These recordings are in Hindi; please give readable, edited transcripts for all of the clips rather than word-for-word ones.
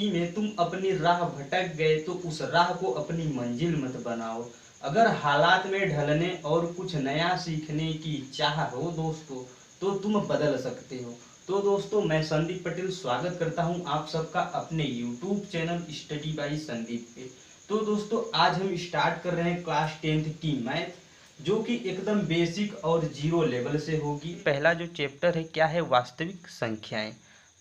जिंदगी में तुम अपनी राह भटक गए तो उस राह को अपनी मंजिल मत बनाओ। अगर हालात में ढलने और कुछ नया सीखने की चाह हो दोस्तों, तो तुम बदल सकते हो। तो दोस्तों, मैं संदीप पटेल स्वागत करता हूं आप सबका अपने YouTube channel study by Sandeep पे। तो दोस्तों, आज हम स्टार्ट कर रहे हैं क्लास 10th की मैथ, जो कि एकदम बेसिक और जीरो लेवल से होगी। पहला जो चैप्टर है क्या है, वास्तविक संख्याएं।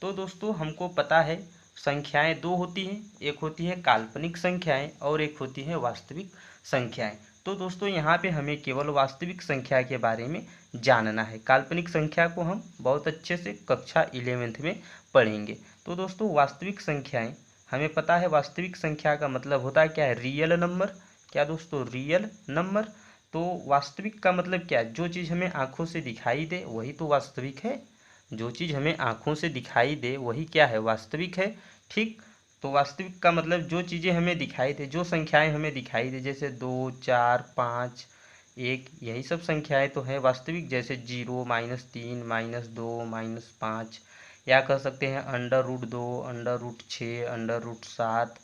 तो दोस्तों, हमको पता है संख्याएं दो होती हैं, एक होती है काल्पनिक संख्याएं और एक होती है वास्तविक संख्याएं। तो दोस्तों, यहाँ पे हमें केवल वास्तविक संख्या के बारे में जानना है। काल्पनिक संख्या को हम बहुत अच्छे से कक्षा 11th में पढ़ेंगे। तो दोस्तों, वास्तविक संख्याएं हमें पता है, वास्तविक संख्या का मतलब होता है क्या है, रियल नंबर। क्या दोस्तों, रियल नंबर। तो वास्तविक का मतलब क्या है, जो चीज़ हमें आंखों से दिखाई दे वही तो वास्तविक है। जो चीज़ हमें आंखों से दिखाई दे वही क्या है, वास्तविक है। ठीक। तो वास्तविक का मतलब जो चीज़ें हमें दिखाई दे, जो संख्याएं हमें दिखाई दे, जैसे 2, 4, 5, 1, यही सब संख्याएं तो है वास्तविक। जैसे 0, -3, -2, -5, या कह सकते हैं √2, √6, √7,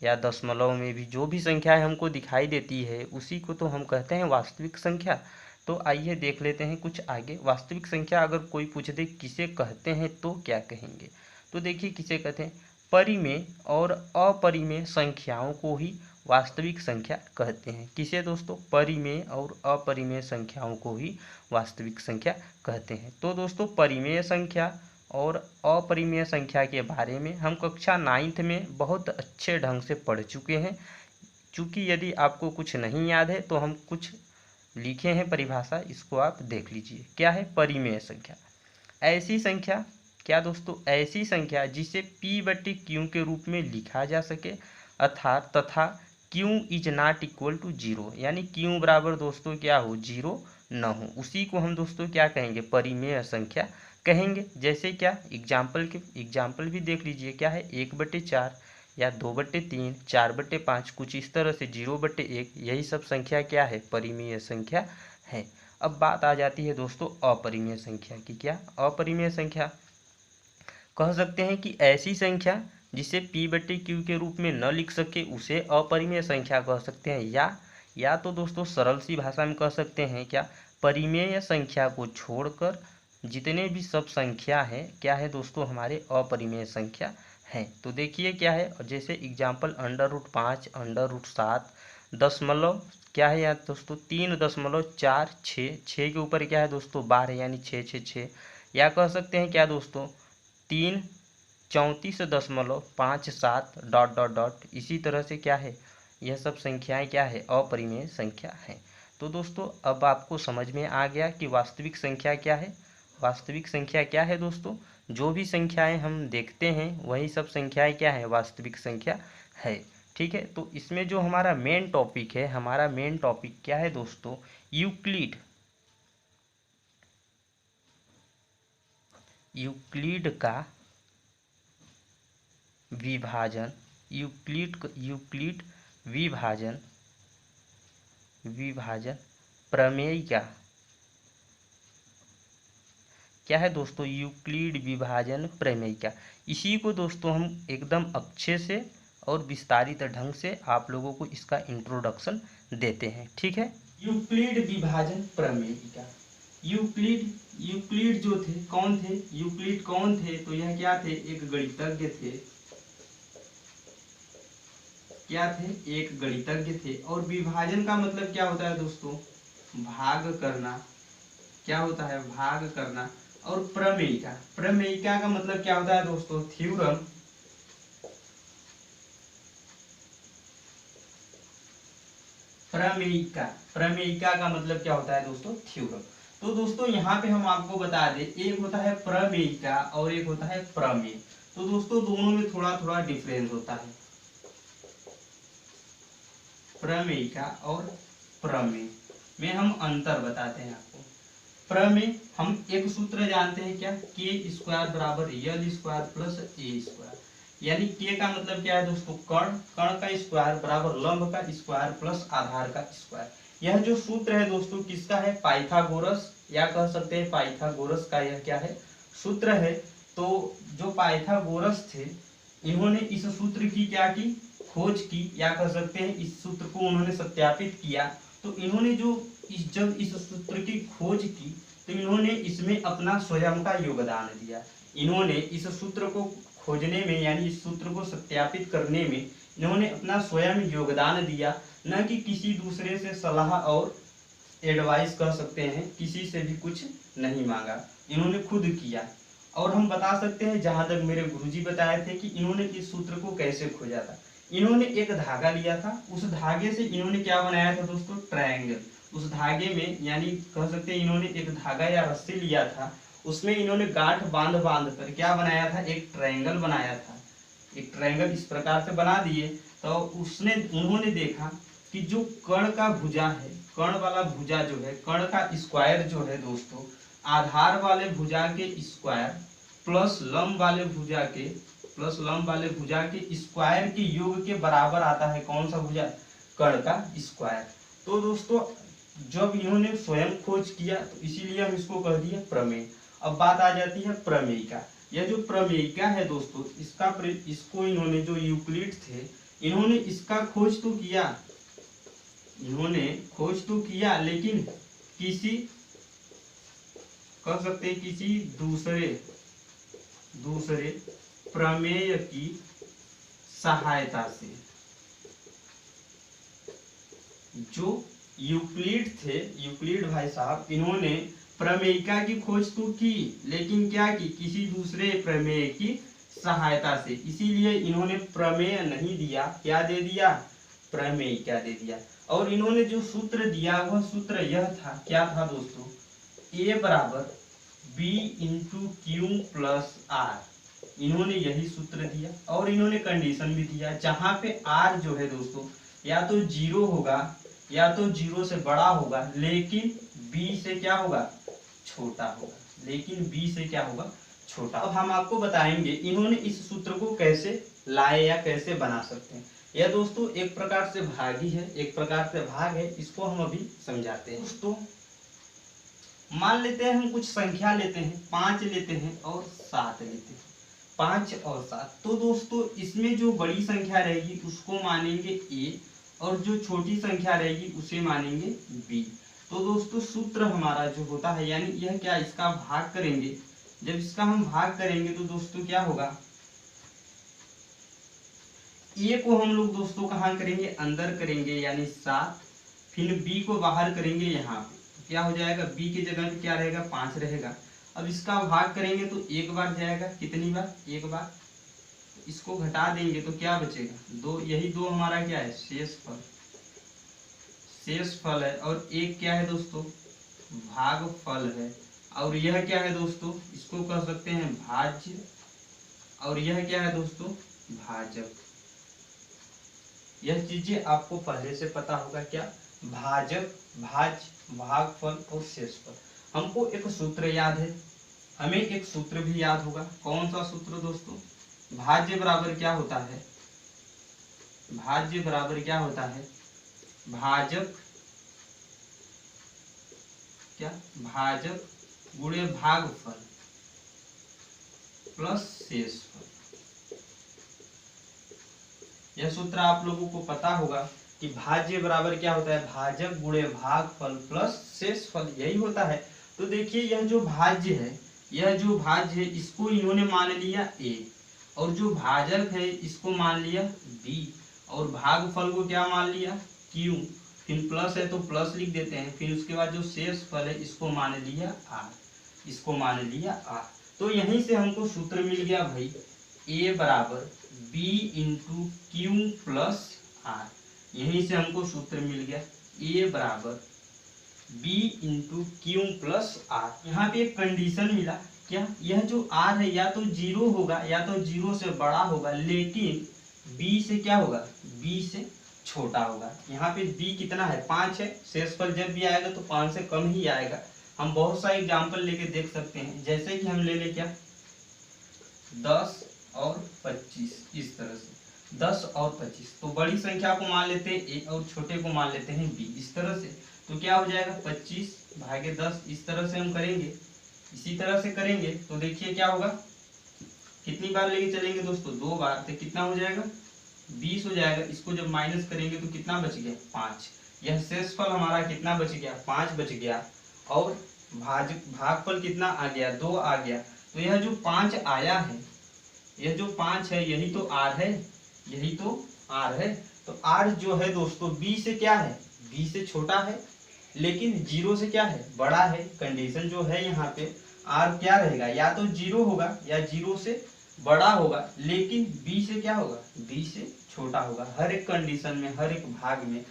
या दशमलव में भी जो भी संख्याएं हमको दिखाई देती है उसी को तो हम कहते हैं वास्तविक संख्या। तो आइए देख लेते हैं कुछ आगे। वास्तविक संख्या अगर कोई पूछ दे किसे कहते हैं तो क्या कहेंगे, तो देखिए किसे कहते हैं, परिमेय और अपरिमेय संख्याओं को ही वास्तविक संख्या कहते हैं। किसे दोस्तों, परिमेय और अपरिमेय संख्याओं को ही वास्तविक संख्या कहते हैं। तो दोस्तों, परिमेय संख्या और अपरिमेय संख्या के बारे में हम कक्षा 9th में बहुत अच्छे ढंग से पढ़ चुके हैं। चूँकि यदि आपको कुछ नहीं याद है तो हम कुछ लिखे हैं परिभाषा, इसको आप देख लीजिए। क्या है परिमेय संख्या, ऐसी संख्या, क्या दोस्तों, ऐसी संख्या जिसे p/q के रूप में लिखा जा सके, अर्थात तथा q is not equal to 0, यानी q बराबर दोस्तों क्या हो, 0 न हो, उसी को हम दोस्तों क्या कहेंगे, परिमेय संख्या कहेंगे। जैसे क्या, एग्जाम्पल भी देख लीजिए। क्या है, 1/4 या 2/3, 4/5, कुछ इस तरह से 0/1, यही सब संख्या क्या है, परिमेय संख्या है। अब बात आ जाती है दोस्तों अपरिमेय संख्या की। क्या, अपरिमेय संख्या कह सकते हैं कि ऐसी संख्या जिसे p/q के रूप में न लिख सके उसे अपरिमेय संख्या कह सकते हैं। या तो दोस्तों सरल सी भाषा में कह सकते हैं क्या, परिमेय संख्या को छोड़कर जितने भी सब संख्या है क्या है दोस्तों, हमारे अपरिमेय संख्या हैं। तो देखिए क्या है, जैसे एग्जाम्पल √5, √7, दशमलव क्या है यार दोस्तों, 3.46, 6 के ऊपर क्या है दोस्तों, 12, यानी 666। या कह सकते हैं क्या दोस्तों, 3, 34.57 ... इसी तरह से क्या है, यह सब संख्याएं क्या है, अपरिमेय संख्या है। तो दोस्तों, अब आपको समझ में आ गया कि वास्तविक संख्या क्या है। वास्तविक संख्या क्या है दोस्तों, जो भी संख्याएं हम देखते हैं वही सब संख्याएं क्या है, वास्तविक संख्या है। ठीक है। तो इसमें जो हमारा मेन टॉपिक है, हमारा मेन टॉपिक क्या है दोस्तों, यूक्लिड का विभाजन, यूक्लिड विभाजन प्रमेय का। क्या है दोस्तों, यूक्लिड विभाजन प्रमेय का। इसी को दोस्तों हम एकदम अच्छे से और विस्तारित ढंग से आप लोगों को इसका इंट्रोडक्शन देते हैं। ठीक है, यूक्लिड विभाजन प्रमेय का। यूक्लिड जो थे, कौन थे, यूक्लिड कौन थे, तो यह क्या थे, एक गणितज्ञ थे। क्या थे, एक गणितज्ञ थे। और विभाजन का मतलब क्या होता है दोस्तों, भाग करना। क्या होता है, भाग करना। और प्रमेयिका का मतलब क्या होता है दोस्तों, थ्योरम। प्रमेयिका का मतलब क्या होता है दोस्तों, थ्योरम। तो दोस्तों यहाँ पे हम आपको बता दें, एक होता है प्रमेयिका और एक होता है प्रमेय। तो दोस्तों दोनों में थोड़ा थोड़ा डिफरेंस होता है, प्रमेयिका और प्रमेय में हम अंतर बताते हैं आपको। प्रमेय हम एक सूत्र जानते हैं क्या, k² बराबर l² प्लस a², यानी k का मतलब क्या है दोस्तों, कण का स्क्वायर बराबर लंब का स्क्वायर प्लस आधार का स्क्वायर। यह जो सूत्र है दोस्तों किसका है, पाइथागोरस, या कह सकते हैं पाइथागोरस का यह क्या है, सूत्र है। तो जो पाइथागोरस थे इन्होंने इस सूत्र की क्या की, खोज की, या कह सकते हैं इस सूत्र को उन्होंने सत्यापित किया। तो इन्होंने जो जब इस सूत्र की खोज की तो इन्होंने इसमें अपना स्वयं का योगदान दिया। इन्होंने इस सूत्र को खोजने में यानी इस सूत्र को सत्यापित करने में इन्होंने अपना स्वयं योगदान दिया, न कि किसी दूसरे से सलाह और एडवाइस कह सकते हैं, किसी से भी कुछ नहीं मांगा, इन्होंने खुद किया। और हम बता सकते हैं जहां तक मेरे गुरुजी बताए थे कि इन्होंने इस सूत्र को कैसे खोजा था। इन्होंने एक धागा लिया था, उस धागे से इन्होंने क्या बनाया था दोस्तों, ट्रायंगल। उस धागे में यानी कह सकते हैं इन्होंने एक धागा या रस्सी लिया था, उसमें इन्होंने गांठ बांध बांध कर क्या बनाया था, एक ट्रायंगल बनाया था। एक ट्रायंगल इस प्रकार से बना दिए तो उन्होंने देखा कि जो कर्ण का भुजा है, कर्ण वाला भुजा जो है, कर्ण का स्क्वायर जो है दोस्तों, आधार वाले भुजा के स्क्वायर प्लस लंब वाले भुजा के स्क्वायर के योग के बराबर आता है। कौन सा भुजा, कर्ण का स्क्वायर। तो दोस्तों जब इन्होंने स्वयं खोज किया तो इसीलिए हम इसको कह दिया प्रमेय। अब बात आ जाती है प्रमेयिका। यह जो प्रमेयिका है दोस्तों, इसको इन्होंने जो यूक्लिड थे, इन्होंने इसका खोज तो किया, लेकिन किसी कह सकते हैं किसी दूसरे प्रमेय की सहायता से। जो यूक्लिड थे, यूक्लिड भाई साहब, इन्होंने प्रमेयिका की खोज तो की, लेकिन क्या की, किसी दूसरे प्रमेय की सहायता से। इसीलिए इन्होंने प्रमेय नहीं दिया, क्या दे दिया, प्रमेयिका दे दिया। और इन्होंने जो सूत्र दिया वह सूत्र यह था, क्या था दोस्तों, A बराबर B into Q plus R. इन्होंने यही सूत्र दिया और इन्होंने कंडीशन भी दिया, जहां पे R जो है दोस्तों या तो 0 होगा या तो 0 से बड़ा होगा, लेकिन B से क्या होगा, छोटा होगा, लेकिन B से क्या होगा, छोटा। अब हम आपको बताएंगे इन्होंने इस सूत्र को कैसे लाए या कैसे बना सकते हैं। यह दोस्तों एक प्रकार से भाग ही है, एक प्रकार से भाग है, इसको हम अभी समझाते हैं। दोस्तों मान लेते हैं हम कुछ संख्या लेते हैं, 5 लेते हैं और 7 लेते हैं, 5 और 7। तो दोस्तों इसमें जो बड़ी संख्या रहेगी उसको मानेंगे A और जो छोटी संख्या रहेगी उसे मानेंगे B। तो दोस्तों सूत्र हमारा जो होता है, यानी यह क्या, इसका भाग करेंगे। जब इसका हम भाग करेंगे तो दोस्तों क्या होगा, A को हम लोग दोस्तों कहाँ करेंगे, अंदर करेंगे यानी 7, फिर B को बाहर करेंगे यहाँ पे, तो क्या हो जाएगा, B की जगह पे क्या रहेगा, 5 रहेगा। अब इसका भाग करेंगे तो एक बार जाएगा, कितनी बार, एक बार। इसको घटा देंगे तो क्या बचेगा, 2। यही 2 हमारा क्या है, शेष फल है। और एक क्या है दोस्तों, भाग फल है। और यह क्या है दोस्तों, इसको कह सकते हैं भाज्य, और यह क्या है दोस्तों, भाजक। यह चीजें आपको पहले से पता होगा, क्या, भाजक, भाज्य, भागफल और शेषफल। हमको एक सूत्र याद है, हमें एक सूत्र भी याद होगा। कौन सा सूत्र दोस्तों, भाज्य बराबर क्या होता है, भाज्य बराबर क्या होता है, भाजक, क्या, भाजक गुणे भागफल प्लस शेषफल। यह सूत्र आप लोगों को पता होगा कि भाज्य बराबर क्या होता है, भाजक गुणे भागफल प्लस शेषफल, यही होता है। तो देखिए यह जो भाज्य है, इसको इन्होंने मान लिया A, और जो भाजक है इसको मान लिया B, और भागफल को क्या मान लिया Q, फिर प्लस है तो प्लस लिख देते हैं, फिर उसके बाद जो शेषफल है इसको मान लिया R। तो यहीं से हमको सूत्र मिल गया भाई, A बराबर B into Q plus R. यहीं से हमको सूत्र मिल गया, A बराबर B into Q plus R. यहाँ पे एक कंडीशन मिला, क्या, यह जो R है या तो 0 होगा या तो 0 से बड़ा होगा, लेकिन B से क्या होगा, B से छोटा होगा। यहाँ पे B कितना है, 5 है, शेषफल जब भी आएगा तो 5 से कम ही आएगा। हम बहुत सा एग्जाम्पल लेके देख सकते हैं, जैसे कि हम ले लें क्या, 10 और 25, इस तरह से 10 और 25। तो बड़ी संख्या को मान लेते हैं A और छोटे को मान लेते हैं B, इस तरह से। तो क्या हो जाएगा, 25 भागे 10, इस तरह से हम करेंगे, इसी तरह से करेंगे तो देखिए क्या होगा, कितनी बार लेके चलेंगे दोस्तों, 2 बार, तो कितना हो जाएगा 20 हो जाएगा। इसको जब माइनस करेंगे तो कितना बच गया 5। यह शेषफल हमारा कितना बच गया 5 बच गया। और भागफल कितना आ गया 2 आ गया। तो यह जो 5 आया है, यह जो 5 है यही तो r है, यही तो r है। तो r जो है दोस्तों b से क्या है, b से छोटा है, लेकिन 0 से क्या है बड़ा है। कंडीशन जो है यहाँ पे r क्या रहेगा, या तो 0 होगा या 0 से बड़ा होगा, लेकिन b से क्या होगा, b से छोटा होगा। हर एक कंडीशन में, हर एक भाग में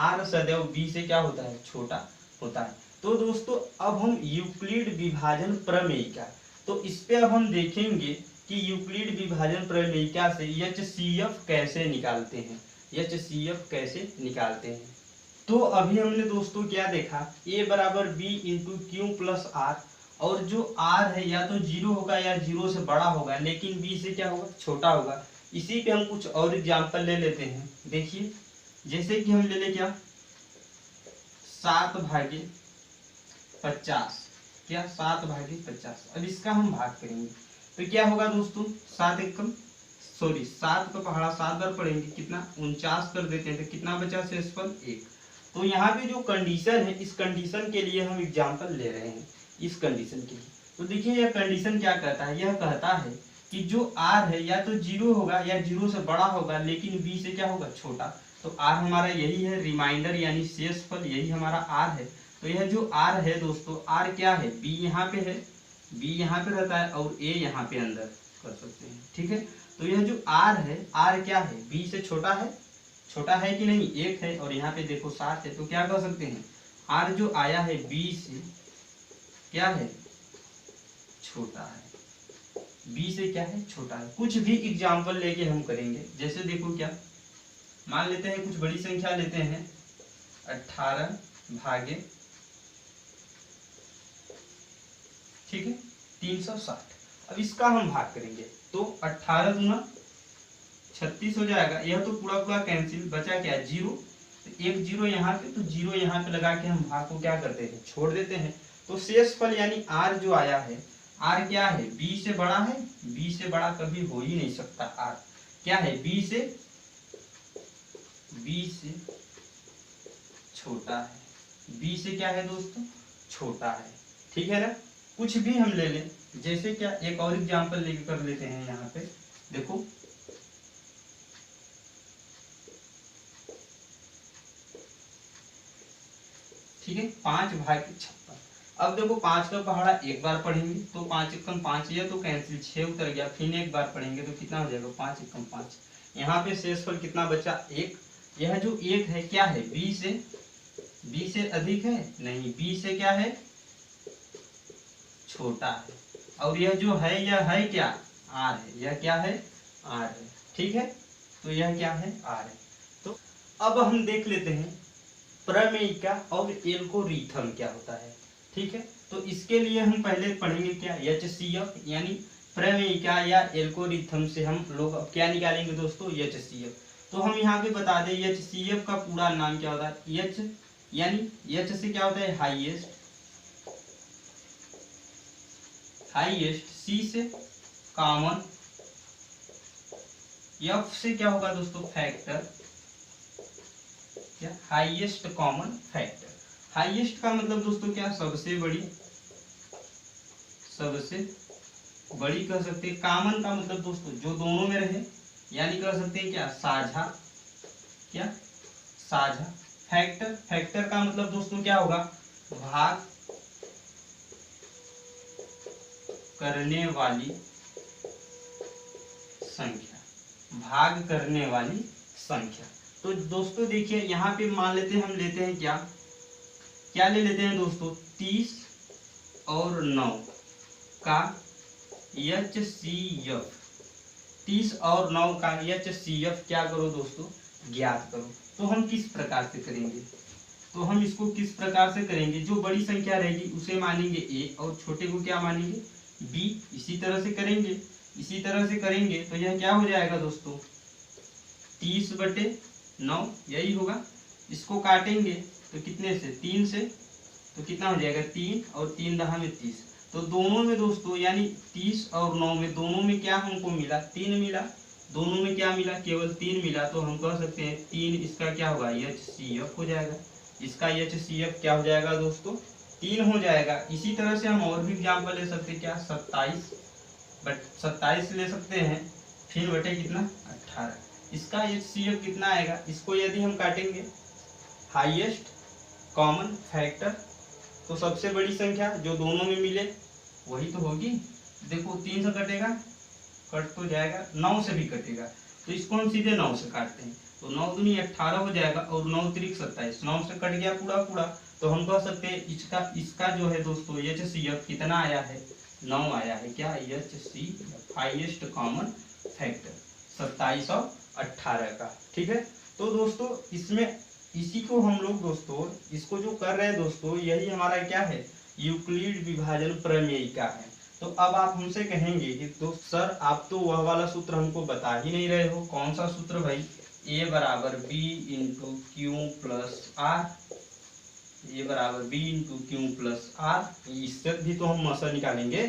r सदैव b से क्या होता है, छोटा होता है। तो दोस्तों अब हम यूक्लिड विभाजन प्रमेयिका, तो इस पे अब हम देखेंगे कि यूक्लिड विभाजन प्रमेयिका से HCF कैसे निकालते हैं, HCF कैसे निकालते हैं। तो अभी हमने दोस्तों क्या देखा, a बराबर b into Q plus R, और जो r है या तो 0 होगा या 0 से बड़ा होगा, लेकिन b से क्या होगा, छोटा होगा। इसी पे हम कुछ और एग्जाम्पल ले लेते हैं। देखिए जैसे कि हम ले ले क्या 7/50, क्या 7/50। अब इसका हम भाग करेंगे तो क्या होगा दोस्तों, 7 का पहाड़ा 7 बार पढ़ेंगे, कितना 49 कर देते हैं, तो कितना बचा शेषफल 1। तो यहाँ पे जो कंडीशन है, इस कंडीशन के लिए हम एग्जाम्पल ले रहे हैं, इस कंडीशन के लिए। तो देखिए यह कंडीशन क्या कहता है, यह कहता है कि जो r है या तो 0 होगा या 0 से बड़ा होगा, लेकिन b से क्या होगा, छोटा। तो r हमारा यही है, रिमाइंडर यानी शेषफल यही हमारा r है। तो यह जो r है दोस्तों, r क्या है, b यहाँ पे है, b यहाँ पे रहता है और a यहाँ पे अंदर कर सकते हैं, ठीक है। तो यह जो r है, r क्या है, b से छोटा है, छोटा है कि नहीं, 1 है, और यहाँ पे देखो 7 है। तो क्या कर सकते हैं, r जो आया है b से क्या है, छोटा है, b से क्या है, छोटा है। कुछ भी एग्जाम्पल लेके हम करेंगे, जैसे देखो क्या मान लेते हैं, कुछ बड़ी संख्या लेते हैं 18/, ठीक है 360। अब इसका हम भाग करेंगे तो 18 दूना 36 हो जाएगा। यह तो पूरा पूरा कैंसिल, बचा क्या 0, तो 1 0 यहाँ पे, तो 0 यहाँ पे लगा के हम भाग को क्या करते हैं, छोड़ देते हैं। तो शेषफल यानी r जो आया है, r क्या है, b से बड़ा है, b से बड़ा कभी हो ही नहीं सकता। r क्या है, b से छोटा है, b से क्या है दोस्तों, छोटा है, ठीक है ना। कुछ भी हम ले लें, जैसे क्या एक और एग्जांपल लेके कर लेते हैं। यहाँ पे देखो ठीक है 5/56। अब देखो 5 का पहाड़ा एक बार पढ़ेंगे तो 5 एकम 5 है, तो कैंसिल 6 उतर गया। फिर एक बार पढ़ेंगे तो कितना हो जाएगा 5 एकम 5। यहाँ पे शेषफल कितना बचा 1। यह जो 1 है क्या है, b से अधिक है नहीं, b से क्या है, छोटा है। और यह जो है यह है क्या, r है, यह क्या है, r है, ठीक है। तो यह क्या है, r है। तो अब हम देख लेते हैं प्रमेयिका और एल्गोरिथम क्या होता है, ठीक है। तो इसके लिए हम पहले पढ़ेंगे क्या, HCF यानी प्रमेयिका या एल्गोरिथम से हम लोग अब क्या निकालेंगे दोस्तों, HCF। तो हम यहाँ पे बता दें HCF का पूरा नाम क्या होता है, H यानी H से क्या होता है, हाईएस्ट, C से कॉमन, F से क्या होगा दोस्तों, फैक्टर, क्या हाईएस्ट कॉमन फैक्टर। हाईएस्ट का मतलब दोस्तों क्या, सबसे बड़ी कह सकते हैं। कॉमन का मतलब दोस्तों जो दोनों में रहे, यानी कह सकते हैं क्या, साझा, क्या साझा। फैक्टर का मतलब दोस्तों क्या होगा, भाग करने वाली संख्या, तो दोस्तों देखिए यहाँ पे मान लेते हैं, हम लेते हैं क्या ले लेते हैं दोस्तों, 30 और 9 का HCF। 30 और 9 का HCF क्या करो दोस्तों, ज्ञात करो। तो हम किस प्रकार से करेंगे, तो हम इसको किस प्रकार से करेंगे, जो बड़ी संख्या रहेगी उसे मानेंगे a और छोटे को क्या मानेंगे b। इसी तरह से करेंगे तो यह क्या हो जाएगा दोस्तों, 30/9 यही होगा। इसको काटेंगे तो कितने से, 3 से, तो कितना हो जाएगा 3 और 3 10 में 30। तो दोनों में दोस्तों यानी 30 और 9 में दोनों में क्या हमको मिला, 3 मिला। दोनों में क्या मिला, केवल 3 मिला। तो हम कह सकते हैं 3 इसका क्या होगा, HCF हो जाएगा। इसका HCF क्या हो जाएगा दोस्तों, 3 हो जाएगा। इसी तरह से हम और भी एग्जाम्पल ले सकते हैं, क्या 27, बट 27 ले सकते हैं, फिर बटे कितना 18। इसका HCF कितना आएगा, इसको यदि हम काटेंगे हाईएस्ट कॉमन फैक्टर, तो सबसे बड़ी संख्या जो दोनों में मिले वही तो होगी। देखो 3 से कटेगा, कट तो जाएगा, 9 से भी कटेगा, तो इसको हम सीधे 9 से काटते हैं। तो 9 दूनी 18 हो जाएगा और 9 त्रिक 27, 9 से कट गया पूरा पूरा। तो हम कह सकते हैं इसका जो है दोस्तों HCF कितना आया है, 9 आया है। क्या HCF हाईएस्ट कॉमन फैक्टर 27 और 18 का। ठीक है, तो दोस्तों इसमें इसी को हम लोग दोस्तों इसको जो कर रहे हैं दोस्तों, यही हमारा क्या है, यूक्लिड विभाजन प्रमेय का है। तो अब आप हमसे कहेंगे कि तो सर आप तो वह वाला सूत्र हमको बता ही नहीं रहे हो। कौन सा सूत्र भाई, A बराबर B into Q plus R, A बराबर B into Q plus R. इससे भी तो हम मसल निकालेंगे,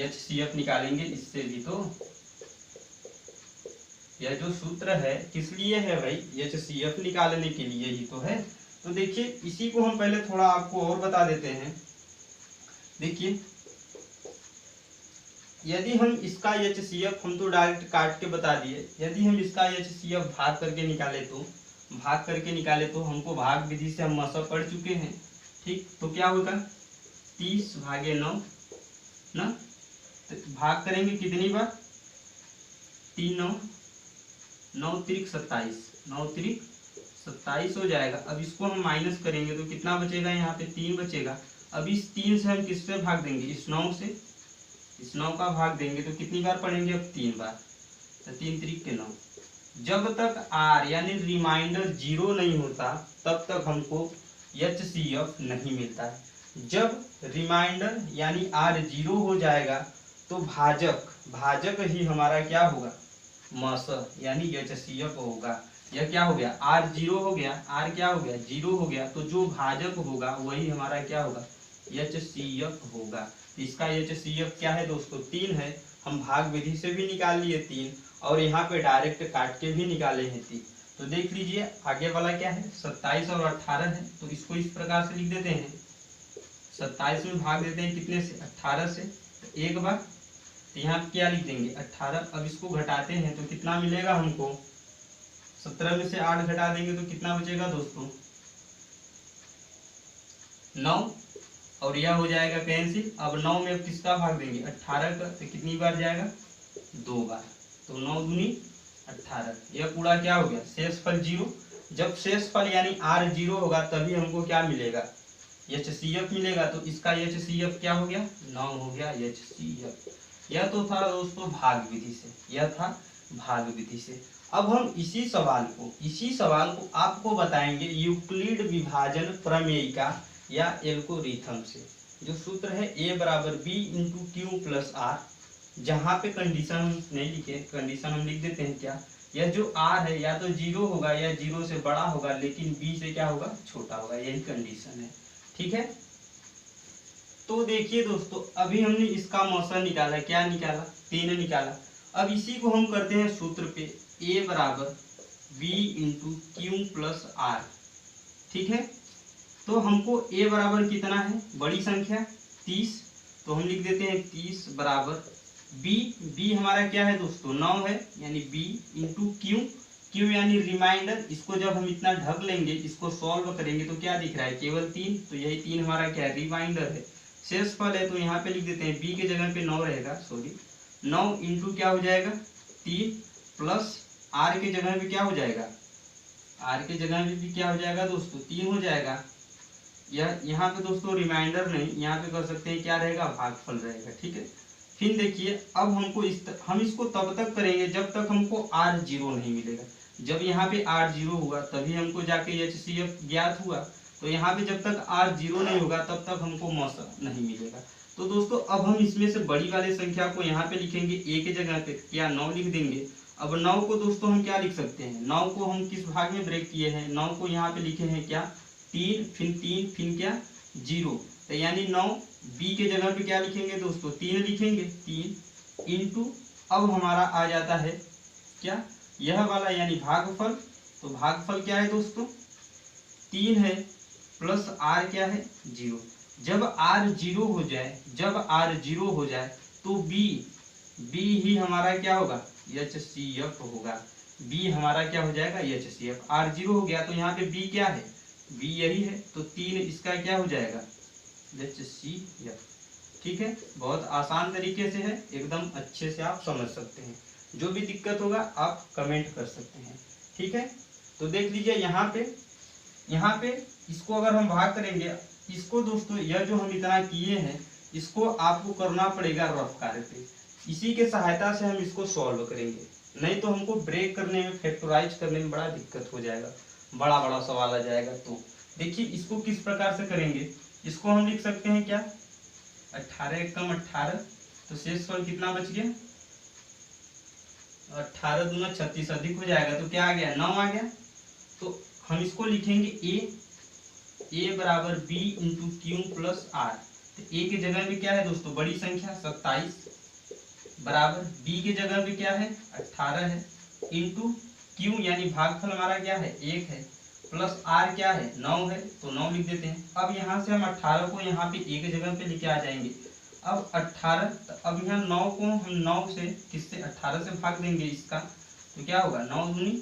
HCF निकालेंगे, इससे भी तो यह जो सूत्र है किस लिए है भाई, HCF निकालने के लिए ही तो है। तो देखिए इसी को हम पहले थोड़ा आपको और बता देते हैं। देखिए यदि हम इसका HCF हम तो डायरेक्ट काट के बता दिए, यदि हम इसका HCF भाग करके निकाले तो हमको भाग विधि से हम मसल पढ़ चुके हैं। ठीक, तो क्या होगा 30 भागे 9 ना, तो भाग करेंगे कितनी बार, 3 9 त्रिक 27, 9 त्रिक 27 हो जाएगा। अब इसको हम माइनस करेंगे तो कितना बचेगा, यहाँ पे 3 बचेगा। अब इस 3 से हम किससे भाग देंगे, इस 9 से, इस 9 का भाग देंगे तो कितनी बार पढ़ेंगे, अब 3 बार। तो 3 त्रिक के 9। जब तक r यानी रिमाइंडर 0 नहीं होता तब तक हमको HCF नहीं मिलता है। जब रिमाइंडर यानी r 0 हो जाएगा तो भाजक ही हमारा क्या होगा, मसल यानी HCF होगा। यह क्या हो गया, r 0 हो गया, r क्या हो गया 0 हो गया, तो जो भाजक होगा वही हमारा क्या होगा, HCF होगा। इसका HCF क्या है दोस्तों, 3 है। हम भाग विधि से भी निकाल लिए 3 और यहाँ पे डायरेक्ट काट के भी निकाले हैं 3। तो देख लीजिए आगे वाला क्या है, 27 और 18 है। तो इसको इस प्रकार से लिख देते हैं, 27 में भाग देते हैं कितने से, 18 से, तो एक बार। तो यहाँ क्या लिख देंगे 18। अब इसको घटाते हैं तो कितना मिलेगा हमको, 17 में से 8 घटा देंगे तो कितना बचेगा दोस्तों, 9, और यह हो जाएगा कैंसिल। अब 9 में अब किसका भाग देंगे, 18 का, तो कितनी बार जाएगा, 2 बार। तो 9 दूनी 18, यह पूरा क्या हो गया, शेषफल 0। जब शेषफल यानी r 0 होगा तभी हमको क्या मिलेगा, HCF मिलेगा। तो इसका HCF क्या हो गया, 9 हो गया HCF। यह तो था दोस्तों भाग विधि से, यह था भाग विधि से। अब हम इसी सवाल को आपको बताएंगे यूक्लिड विभाजन प्रमेय का या एल्गोरिथम से। जो सूत्र है A बराबर B into Q plus R, जहाँ पे कंडीशन हम नहीं लिखे, कंडीशन हम लिख देते हैं क्या, यह जो R है या तो 0 होगा या 0 से बड़ा होगा, लेकिन B से क्या होगा, छोटा होगा, यही कंडीशन है। ठीक है, तो देखिए दोस्तों अभी हमने इसका मौसम निकाला, क्या निकाला, 3 निकाला। अब इसी को हम करते हैं सूत्र पे, A बराबर B into Q plus R. ठीक है, तो हमको A बराबर कितना है, बड़ी संख्या 30, तो हम लिख देते हैं 30 बराबर B हमारा क्या है दोस्तों, 9 है, यानी B इंटू क्यू यानी रिमाइंडर। इसको जब हम इतना ढक लेंगे, इसको सॉल्व करेंगे तो क्या दिख रहा है, केवल 3, तो यही 3 हमारा क्या है, रिमाइंडर है। शेषफल है तो यहाँ पे लिख देते हैं B के जगह पे 9 रहेगा, 9 इंटू क्या हो जाएगा 3 प्लस R के जगह पे क्या हो जाएगा, R के जगह पे भी क्या हो जाएगा दोस्तों, 3 हो जाएगा। यह यहाँ पे दोस्तों रिमाइंडर नहीं, यहाँ पे कर सकते हैं क्या रहेगा, भागफल रहेगा। ठीक है, फिर देखिए अब हमको हम इसको तब तक करेंगे जब तक हमको R 0 नहीं मिलेगा। जब यहाँ पे R 0 हुआ तभी हमको जाके HCF ज्ञात हुआ। तो यहाँ पे जब तक R 0 नहीं होगा तब तक हमको मौसम नहीं मिलेगा। तो दोस्तों अब हम इसमें से बड़ी वाली संख्या को यहाँ पे लिखेंगे, A के जगह पे क्या 9 लिख देंगे। अब 9 को दोस्तों हम क्या लिख सकते हैं, 9 को हम किस भाग में ब्रेक किए हैं, 9 को यहाँ पे लिखे हैं क्या 3, फिर 3, फिर क्या 0, तो यानी 9, बी के जगह पे क्या लिखेंगे दोस्तों 3 लिखेंगे, 3 इंटू, अब हमारा आ जाता है क्या यह वाला यानी भागफल। तो भागफल क्या है दोस्तों 3 है प्लस आर क्या है 0। जब आर 0 हो जाए, जब आर 0 हो जाए तो बी ही हमारा क्या होगा HCF होगा। बी हमारा क्या हो जाएगा HCF। आर 0 हो गया तो यहाँ पे बी क्या है, बी यही है, तो 3 इसका क्या हो जाएगा HCF। ठीक है, बहुत आसान तरीके से है, एकदम अच्छे से आप समझ सकते हैं। जो भी दिक्कत होगा आप कमेंट कर सकते हैं। ठीक है, तो देख लीजिए यहाँ पे इसको अगर हम भाग करेंगे, इसको दोस्तों यह जो हम इतना किए हैं इसको आपको करना पड़ेगा रफ कार्य पे। इसी के सहायता से हम इसको सॉल्व करेंगे, नहीं तो हमको ब्रेक करने में, फैक्टराइज करने में बड़ा दिक्कत हो जाएगा, बड़ा बड़ा सवाल आ जाएगा। तो देखिए इसको किस प्रकार से करेंगे, इसको हम लिख सकते हैं क्या 18 कम 18, तो शेषफल कितना बच गया 18 दूना 36, अधिक हो जाएगा तो क्या आ गया 9 आ गया। तो हम इसको लिखेंगे ए बराबर B into Q plus R. तो ए की जगह पे क्या है दोस्तों बड़ी संख्या 27 बराबर बी की जगह पे क्या है 18 है इंटू क्यू यानी भागफल हमारा क्या है 1 है प्लस आर क्या है 9 है, तो 9 लिख देते हैं। अब यहाँ से हम 18 को यहाँ पे ए की जगह पे लेके आ जाएंगे। अब 18, तो अब यहाँ 9 को हम 9 से किससे 18 से भाग देंगे इसका, तो क्या होगा 9 दूनी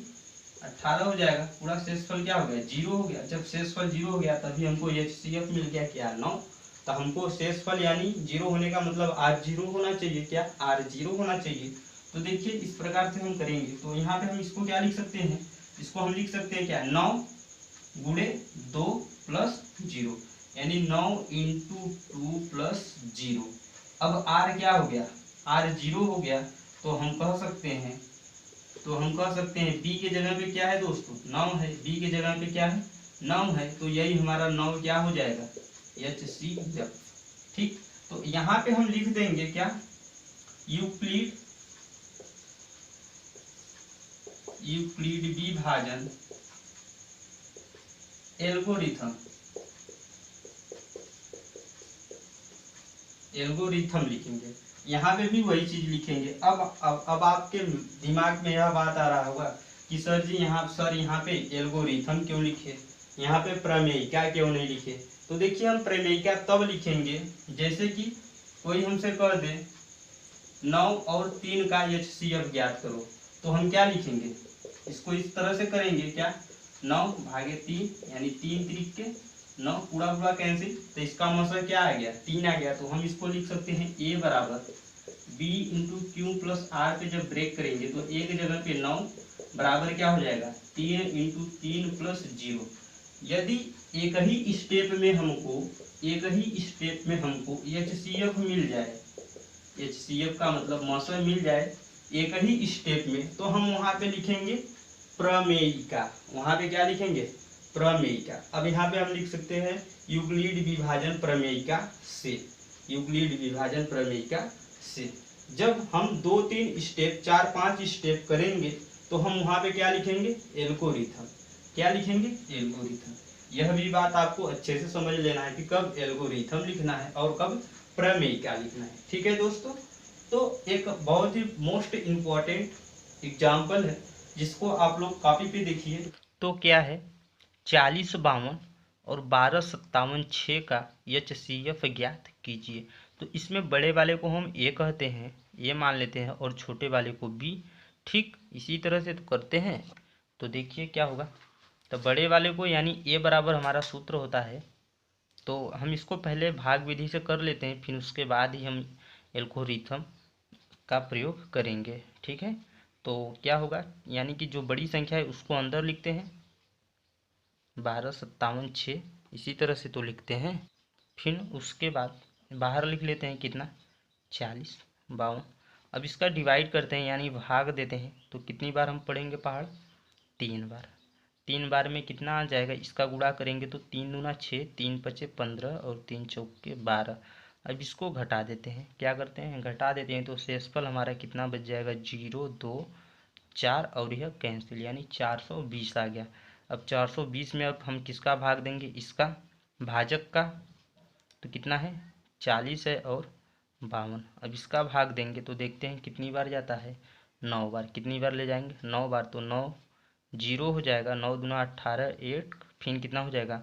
18 हो जाएगा। पूरा शेषफल क्या हो गया 0 हो गया। जब शेषफल 0 हो गया तभी हमको HCF मिल गया क्या 9। तो हमको शेषफल यानी 0 होने का मतलब R 0 होना चाहिए, क्या R 0 होना चाहिए। तो देखिए इस प्रकार से हम करेंगे। तो यहाँ पे हम इसको क्या लिख सकते हैं, इसको हम लिख सकते हैं क्या 9 गुणे 2 प्लस 0 यानी 9 इंटू 2 प्लस 0। अब R क्या हो गया R 0 हो गया, तो हम कह सकते हैं बी के जगह पे क्या है दोस्तों 9 है, बी के जगह पे क्या है 9 है, तो यही हमारा 9 क्या हो जाएगा HCF। ठीक, तो यहाँ पे हम लिख देंगे क्या यूक्लिड विभाजन एल्गोरिथम लिखेंगे। यहाँ पे भी वही चीज लिखेंगे। अब आपके दिमाग में यह बात आ रहा होगा कि सर जी यहाँ पे एल्गोरिथम क्यों लिखे, यहाँ पे प्रमेयिका क्यों नहीं लिखे। तो देखिए हम प्रमेयिका तब लिखेंगे जैसे कि कोई हमसे कह दे 9 और 3 का HCF ज्ञात करो, तो हम क्या लिखेंगे इसको इस तरह से करेंगे क्या 9 भागे 3 यानी 3 त्रिक के 9 पूरा पूरा कैंसिल, तो इसका मतलब क्या आ गया 3 आ गया। तो हम इसको लिख सकते हैं ए बराबर B into Q plus R पे जब ब्रेक करेंगे तो ए की जगह पे 9 बराबर क्या हो जाएगा 3 इंटू 3 प्लस 0। यदि एक ही स्टेप में हमको HCF मिल जाए, HCF का मतलब मौसम मिल जाए एक ही स्टेप में, तो हम वहां पे लिखेंगे प्रमेयिका। वहां पे क्या लिखेंगे प्रमेयिका। अब यहाँ पे हम लिख सकते हैं यूक्लिड विभाजन प्रमेयिका से, यूक्लिड विभाजन प्रमेयिका से। जब हम 2-3 स्टेप 4-5 स्टेप करेंगे तो हम वहां पे क्या लिखेंगे एल्गोरिथम। क्या लिखेंगे एल्गोरिथम। यह भी बात आपको अच्छे से समझ लेना है कि कब एल्गोरिथम लिखना है और कब प्रमेयिका लिखना है। ठीक है दोस्तों, तो एक बहुत ही मोस्ट इम्पोर्टेंट एग्जाम्पल है जिसको आप लोग कॉपी पे देखिए। तो क्या है 4052 और 1257 6 का HCF ज्ञात कीजिए। तो इसमें बड़े वाले को हम ए कहते हैं, ये मान लेते हैं, और छोटे वाले को बी। ठीक इसी तरह से तो करते हैं। तो देखिए क्या होगा, तो बड़े वाले को यानी ए बराबर हमारा सूत्र होता है, तो हम इसको पहले भाग विधि से कर लेते हैं, फिर उसके बाद ही हम एल्गोरिथम का प्रयोग करेंगे। ठीक है, तो क्या होगा यानी कि जो बड़ी संख्या है उसको अंदर लिखते हैं 1257 6, इसी तरह से तो लिखते हैं। फिर उसके बाद बाहर लिख लेते हैं कितना 4052। अब इसका डिवाइड करते हैं यानी भाग देते हैं, तो कितनी बार हम पढ़ेंगे पहाड़ 3 बार। 3 बार में कितना आ जाएगा, इसका गुणा करेंगे तो 3 दूना 6, 3 पचे 15 और 3 चौके 12। अब इसको घटा देते हैं, क्या करते हैं घटा देते हैं, तो शेषफल हमारा कितना बच जाएगा 0 2 4 और यह कैंसिल यानी 420 आ गया। अब 420 में अब हम किसका भाग देंगे, इसका भाजक का, तो कितना है 40 है और 52। अब इसका भाग देंगे तो देखते हैं कितनी बार जाता है 9 बार। कितनी बार ले जाएंगे 9 बार, तो 9 जीरो हो जाएगा, 9 दूना 18, 8 फिर कितना हो जाएगा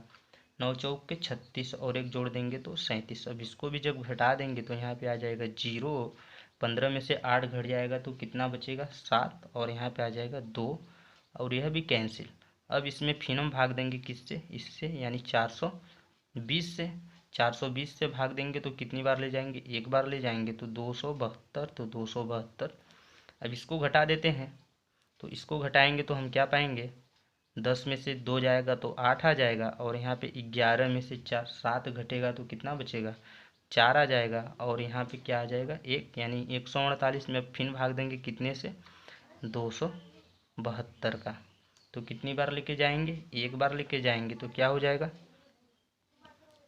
9 चौक के 36 और एक जोड़ देंगे तो 37। अब इसको भी जब घटा देंगे तो यहाँ पे आ जाएगा जीरो, 15 में से 8 घट जाएगा तो कितना बचेगा 7, और यहाँ पे आ जाएगा 2 और यह भी कैंसिल। अब इसमें फिर हम भाग देंगे किससे, इससे, यानी 420 से। 420 से भाग देंगे तो कितनी बार ले जाएंगे, एक बार ले जाएंगे तो 272, तो 272। अब इसको घटा देते हैं, तो इसको घटाएंगे तो हम क्या पाएंगे 10 में से 2 जाएगा तो 8 आ जाएगा, और यहाँ पे 11 में से 4 7 घटेगा तो कितना बचेगा 4 आ जाएगा, और यहाँ पे क्या आ जाएगा 1, यानी 148 में फिर भाग देंगे कितने से 272 का। तो कितनी बार लेके जाएंगे, एक बार लेके जाएंगे तो क्या हो जाएगा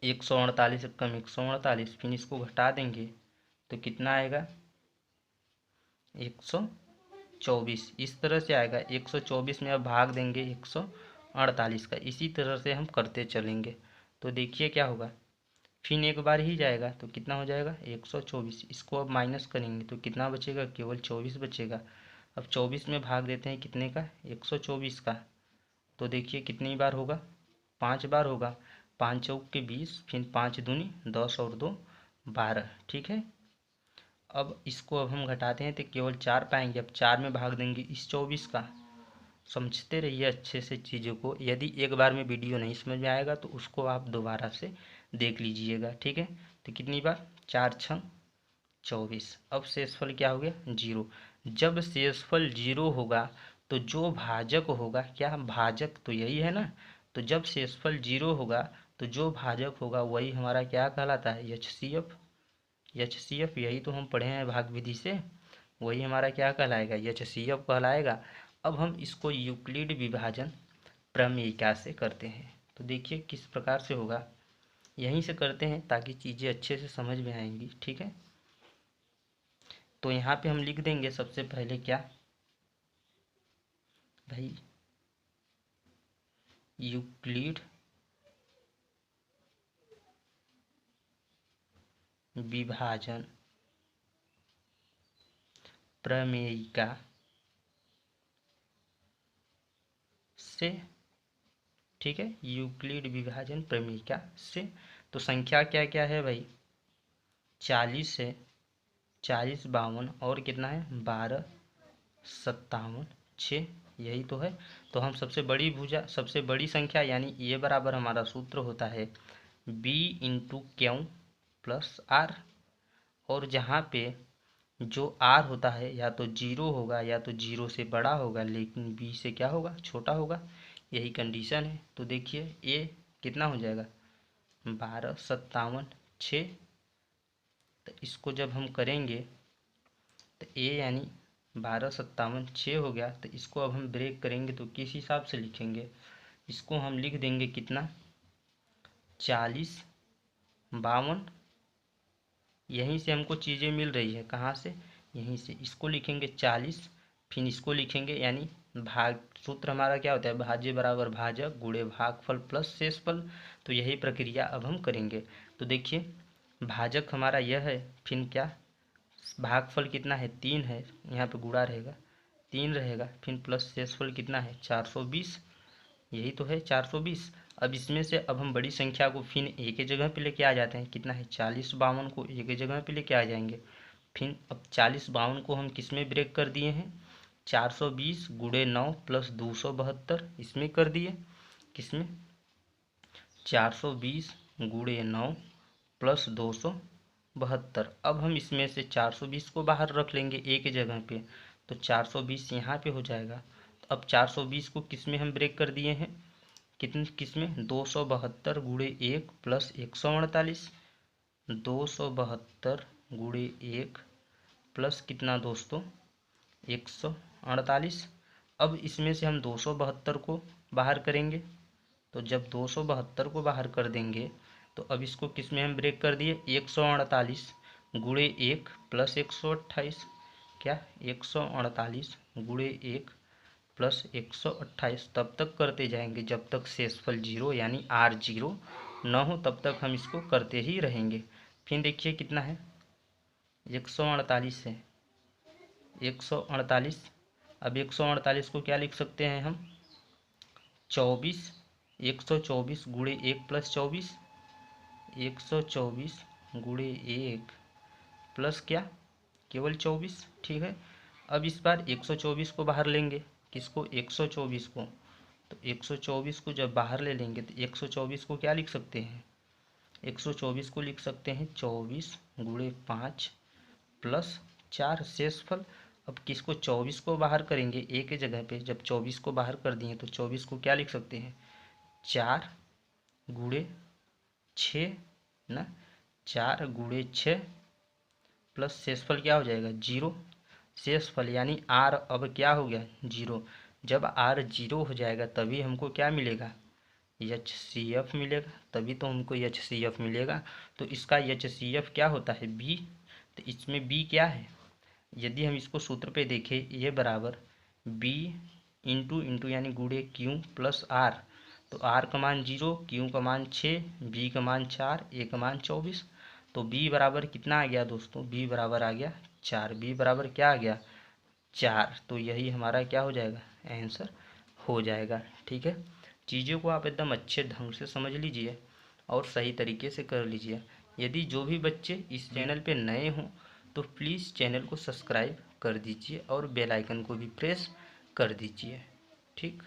148 कम 148, फिर इसको घटा देंगे तो कितना आएगा 124। इस तरह से आएगा 124 में अब भाग देंगे 148 का। इसी तरह से हम करते चलेंगे तो देखिए क्या होगा, फिर एक बार ही जाएगा तो कितना हो जाएगा 124। इसको अब माइनस करेंगे तो कितना बचेगा, केवल 24 बचेगा। अब 24 में भाग देते हैं कितने का 124 का, तो देखिए कितनी बार होगा 5 बार होगा। 5 चौक के 20, फिर 5 दूनी 10 और 2 12, ठीक है। अब इसको अब हम घटाते हैं तो केवल 4 पाएंगे। अब 4 में भाग देंगे इस 24 का। समझते रहिए अच्छे से चीज़ों को, यदि एक बार में वीडियो नहीं समझ में आएगा तो उसको आप दोबारा से देख लीजिएगा, ठीक है। तो कितनी बार 4 छंग 24। अब शेषफल क्या हो गया जीरो। जब शेषफल जीरो होगा तो जो भाजक होगा, क्या भाजक तो यही है ना, तो जब शेषफल जीरो होगा तो जो भाजक होगा वही हमारा क्या कहलाता है HCF। HCF यही तो हम पढ़े हैं भाग विधि से, वही हमारा क्या कहलाएगा HCF कहलाएगा। अब हम इसको यूक्लिड विभाजन प्रमेयिका से करते हैं, तो देखिए किस प्रकार से होगा, यहीं से करते हैं ताकि चीज़ें अच्छे से समझ में आएंगी, ठीक है। तो यहाँ पे हम लिख देंगे सबसे पहले क्या भाई, यूक्लिड विभाजन प्रमेयिका से, ठीक है, यूक्लिड विभाजन प्रमेयिका से। तो संख्या क्या क्या है भाई 40 है, 40 52 और कितना है 12 57 6, यही तो है। तो हम सबसे बड़ी भुजा, सबसे बड़ी संख्या यानी ये बराबर हमारा सूत्र होता है b into Q plus R, और जहाँ पे जो आर होता है या तो जीरो होगा या तो जीरो से बड़ा होगा, लेकिन बी से क्या होगा छोटा होगा, यही कंडीशन है। तो देखिए ए कितना हो जाएगा 12 57 6, तो इसको जब हम करेंगे तो ए यानी 12 57 6 हो गया। तो इसको अब हम ब्रेक करेंगे तो किस हिसाब से लिखेंगे, इसको हम लिख देंगे कितना 40 52, यहीं से हमको चीज़ें मिल रही है, कहाँ से यहीं से। इसको लिखेंगे 40, फिर इसको लिखेंगे, यानी भाग सूत्र हमारा क्या होता है भाज्य बराबर भाजक गुणे भागफल प्लस शेषफल। तो यही प्रक्रिया अब हम करेंगे। तो देखिए भाजक हमारा यह है, फिर क्या भागफल कितना है 3 है, यहाँ पे गुणा रहेगा 3 रहेगा, फिर प्लस शेषफल कितना है 420, यही तो है 420। अब इसमें से अब हम बड़ी संख्या को फिर एक ही जगह पे लेके आ जाते हैं, कितना है 40 52 को एक ही जगह पे लेके आ जाएंगे। फिर अब 40 52 को हम किस में ब्रेक कर दिए हैं 420 गुणे 9 प्लस 272, इसमें कर दिए किसमें 420 गुणे 9 प्लस 272। अब हम इसमें से 420 को बाहर रख लेंगे एक ही जगह पे, तो 420 यहाँ पे हो जाएगा। तो अब 420 को किस में हम ब्रेक कर दिए हैं कितने किसमें 272 गुणे 1 प्लस 148, 272 गुणे 1 प्लस कितना दोस्तों 148। अब इसमें से हम 272 को बाहर करेंगे, तो जब 272 को बाहर कर देंगे तो अब इसको किस में हम ब्रेक कर दिए 148 गुणे 1 प्लस 128, क्या 148 गुणे 1 प्लस 128, तब तक करते जाएंगे जब तक शेषफल जीरो यानी R0 न हो तब तक हम इसको करते ही रहेंगे। फिर देखिए कितना है, 148 है, 148। अब 148 को क्या लिख सकते हैं हम, 24, 124 गुणे 1 प्लस 24, 124 गुणे 1 प्लस क्या, केवल 24, ठीक है। अब इस बार 124 को बाहर लेंगे, किसको, 124 को। तो 124 को जब बाहर ले लेंगे तो 124 को क्या लिख सकते हैं, 124 को लिख सकते हैं 24 गुणे 5 प्लस 4 शेषफल। अब किसको, 24 को बाहर करेंगे ए के जगह पे, जब 24 को बाहर कर दिए तो 24 को क्या लिख सकते हैं, 4 गुणे 6 ना, 4 गुणे 6 प्लस शेषफल क्या हो जाएगा, 0। शेषफल यानी आर अब क्या हो गया, 0। जब आर 0 हो जाएगा तभी हमको क्या मिलेगा, एच सी एफ मिलेगा, तभी तो हमको एच सी एफ मिलेगा। तो इसका एच सी एफ क्या होता है, बी। तो इसमें बी क्या है, यदि हम इसको सूत्र पे देखें, ये बराबर बी इंटू इंटू यानी गुणे क्यू प्लस आर। तो आर का मान 0, क्यू का मान 6, बी का मान 4, ए का मान 24। तो बी बराबर कितना आ गया दोस्तों, बी बराबर आ गया 4। बी बराबर क्या आ गया, 4। तो यही हमारा क्या हो जाएगा, आंसर हो जाएगा, ठीक है। चीज़ों को आप एकदम अच्छे ढंग से समझ लीजिए और सही तरीके से कर लीजिए। यदि जो भी बच्चे इस चैनल पे नए हों तो प्लीज़ चैनल को सब्सक्राइब कर दीजिए और बेल आइकन को भी प्रेस कर दीजिए, ठीक।